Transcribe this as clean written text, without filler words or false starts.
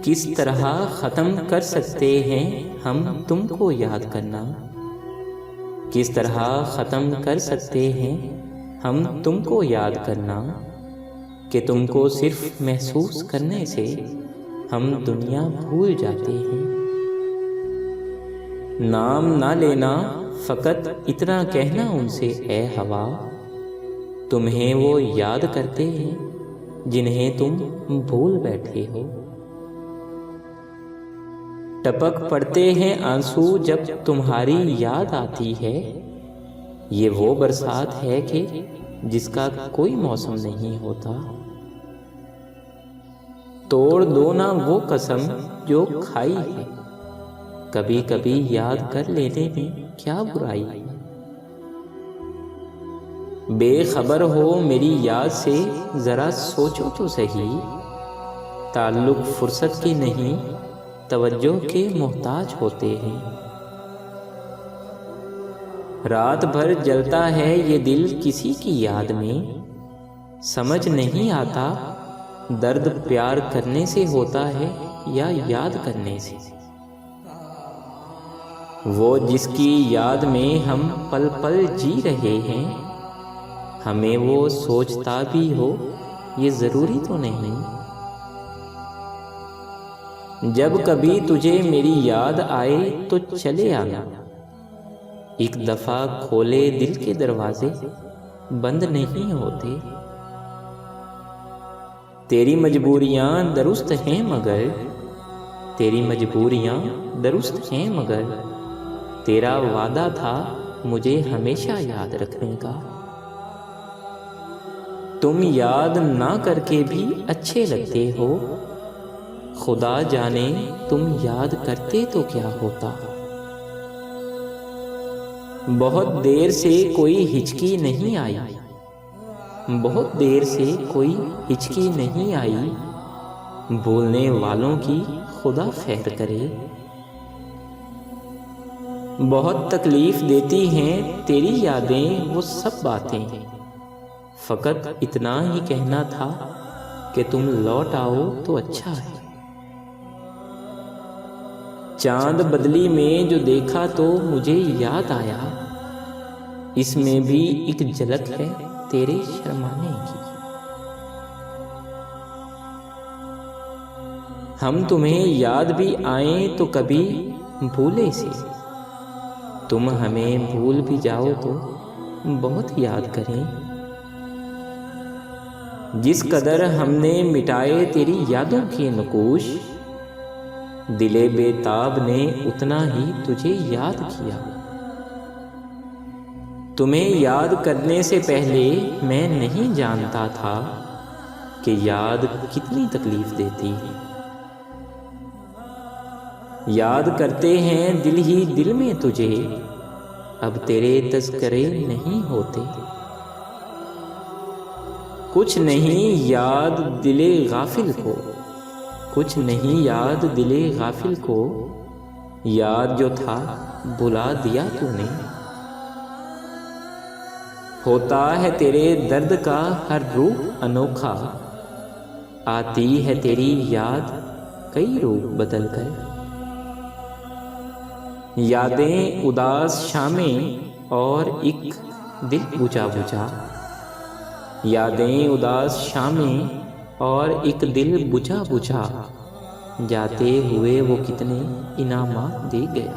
किस तरह ख़त्म कर सकते हैं हम तुमको याद करना, किस तरह ख़त्म कर सकते हैं हम तुमको याद करना, कि तुमको सिर्फ महसूस करने से हम दुनिया भूल जाते हैं। नाम ना लेना, फ़कत इतना कहना उनसे ए हवा, तुम्हें वो याद करते हैं जिन्हें तुम भूल बैठे हो। टपक पड़ते हैं आंसू जब तुम्हारी याद आती है, ये वो बरसात है कि जिसका कोई मौसम नहीं होता। तोड़ दो ना वो कसम जो खाई है, कभी कभी याद कर लेने में क्या बुराई है। बेखबर हो मेरी याद से जरा सोचो तो सही, ताल्लुक फुर्सत के नहीं तवज्जो के मोहताज होते हैं। रात भर जलता है ये दिल किसी की याद में, समझ नहीं आता दर्द प्यार करने से होता है या याद करने से। वो जिसकी याद में हम पल पल जी रहे हैं, हमें वो सोचता भी हो ये ज़रूरी तो नहीं। जब कभी तुझे मेरी याद आए तो चले आना, एक दफ़ा खोले दिल के दरवाजे बंद नहीं होते। तेरी मजबूरियां दुरुस्त हैं मगर, तेरी मजबूरियां दुरुस्त हैं मगर, तेरा वादा था मुझे हमेशा याद रखने का। तुम याद ना करके भी अच्छे लगते हो, खुदा जाने तुम याद करते तो क्या होता। बहुत देर से कोई हिचकी नहीं आई, बहुत देर से कोई हिचकी नहीं आई, बोलने वालों की खुदा खैर करे। बहुत तकलीफ देती हैं तेरी यादें वो सब बातें, फ़कत इतना ही कहना था कि तुम लौट आओ तो अच्छा है। चांद बदली में जो देखा तो मुझे याद आया, इसमें भी एक झलक है तेरे शर्माने की। हम तुम्हें याद भी आए तो कभी भूले से, तुम हमें भूल भी जाओ तो बहुत याद करें। जिस कदर हमने मिटाए तेरी यादों के नकूश, दिले बेताब ने उतना ही तुझे याद किया। तुम्हें याद करने से पहले मैं नहीं जानता था कि याद कितनी तकलीफ देती है। याद करते हैं दिल ही दिल में तुझे, अब तेरे तज़किरे नहीं होते। कुछ नहीं याद दिले गाफिल को, कुछ नहीं याद दिले गाफिल को, याद जो था बुला दिया तूने। होता है तेरे दर्द का हर रूप अनोखा, आती है तेरी याद कई रूप बदल कर। यादें उदास शामें और एक दिल बुझा बुझा, यादें उदास शामें और एक दिल बुझा बुझा, जाते हुए वो कितने इनामात दे गए।